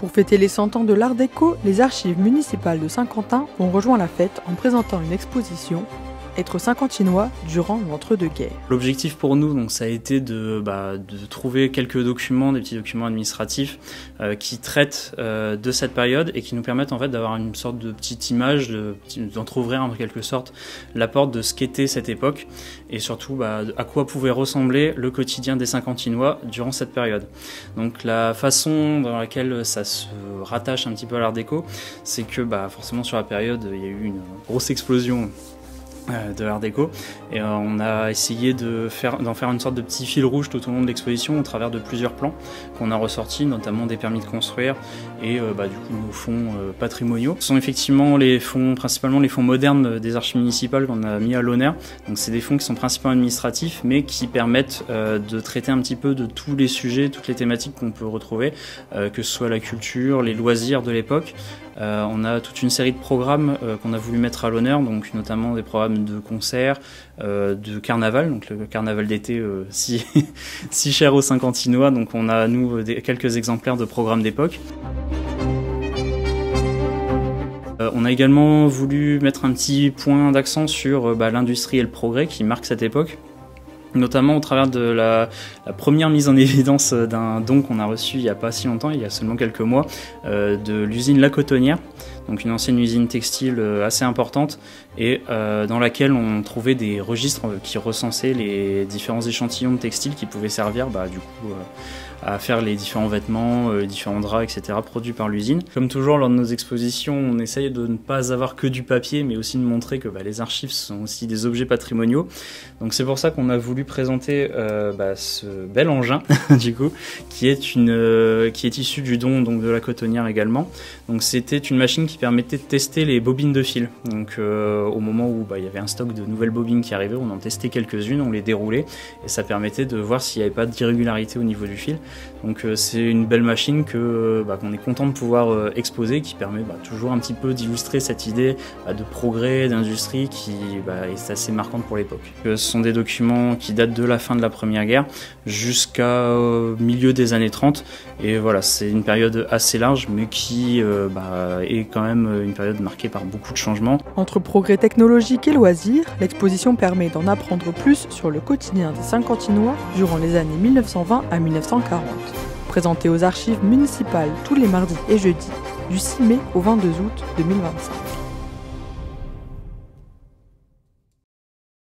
Pour fêter les 100 ans de l'Art déco, les archives municipales de Saint-Quentin ont rejoint la fête en présentant une exposition « Être Saint-Quentinois durant l'entre-deux-guerres ». L'objectif pour nous, donc, ça a été de trouver quelques documents, des petits documents administratifs qui traitent de cette période et qui nous permettent en fait d'avoir une sorte de petite image, d'entrouvrir en quelque sorte la porte de ce qu'était cette époque et surtout à quoi pouvait ressembler le quotidien des Saint-Quentinois durant cette période. Donc la façon dans laquelle ça se rattache un petit peu à l'Art déco, c'est que forcément sur la période il y a eu une grosse explosion de l'Art déco et on a essayé d'en faire une sorte de petit fil rouge tout au long de l'exposition au travers de plusieurs plans qu'on a ressortis, notamment des permis de construire et du coup nos fonds patrimoniaux. Ce sont effectivement principalement les fonds modernes des archives municipales qu'on a mis à l'honneur. Donc c'est des fonds qui sont principalement administratifs mais qui permettent de traiter un petit peu de tous les sujets, toutes les thématiques qu'on peut retrouver, que ce soit la culture, les loisirs de l'époque. On a toute une série de programmes qu'on a voulu mettre à l'honneur, donc notamment des programmes de concerts, de carnaval, donc le carnaval d'été si cher aux Saint-Quentinois. Donc on a nous quelques exemplaires de programmes d'époque. On a également voulu mettre un petit point d'accent sur l'industrie et le progrès qui marquent cette époque, notamment au travers de la première mise en évidence d'un don qu'on a reçu il n'y a pas si longtemps, il y a seulement quelques mois, de l'usine La Cotonnière, donc une ancienne usine textile assez importante et dans laquelle on trouvait des registres qui recensaient les différents échantillons de textiles qui pouvaient servir du coup à faire les différents vêtements, les différents draps, etc. produits par l'usine. Comme toujours lors de nos expositions, on essaye de ne pas avoir que du papier, mais aussi de montrer que les archives sont aussi des objets patrimoniaux. Donc c'est pour ça qu'on a voulu présenter ce bel engin, du coup, qui est issu du don donc de La Cotonnière également. Donc c'était une machine qui permettait de tester les bobines de fil. Donc au moment où il y avait un stock de nouvelles bobines qui arrivaient, on en testait quelques-unes, on les déroulait et ça permettait de voir s'il n'y avait pas d'irrégularité au niveau du fil. Donc c'est une belle machine qu'on est content de pouvoir exposer, qui permet toujours un petit peu d'illustrer cette idée de progrès, d'industrie qui est assez marquante pour l'époque. Ce sont des documents qui datent de la fin de la Première Guerre jusqu'au milieu des années 30 et voilà, c'est une période assez large mais qui est quand même une période marquée par beaucoup de changements. Entre progrès technologiques et loisirs, l'exposition permet d'en apprendre plus sur le quotidien des Saint-Quentinois durant les années 1920 à 1940. Présentée aux archives municipales tous les mardis et jeudis, du 6 mai au 22 août 2025.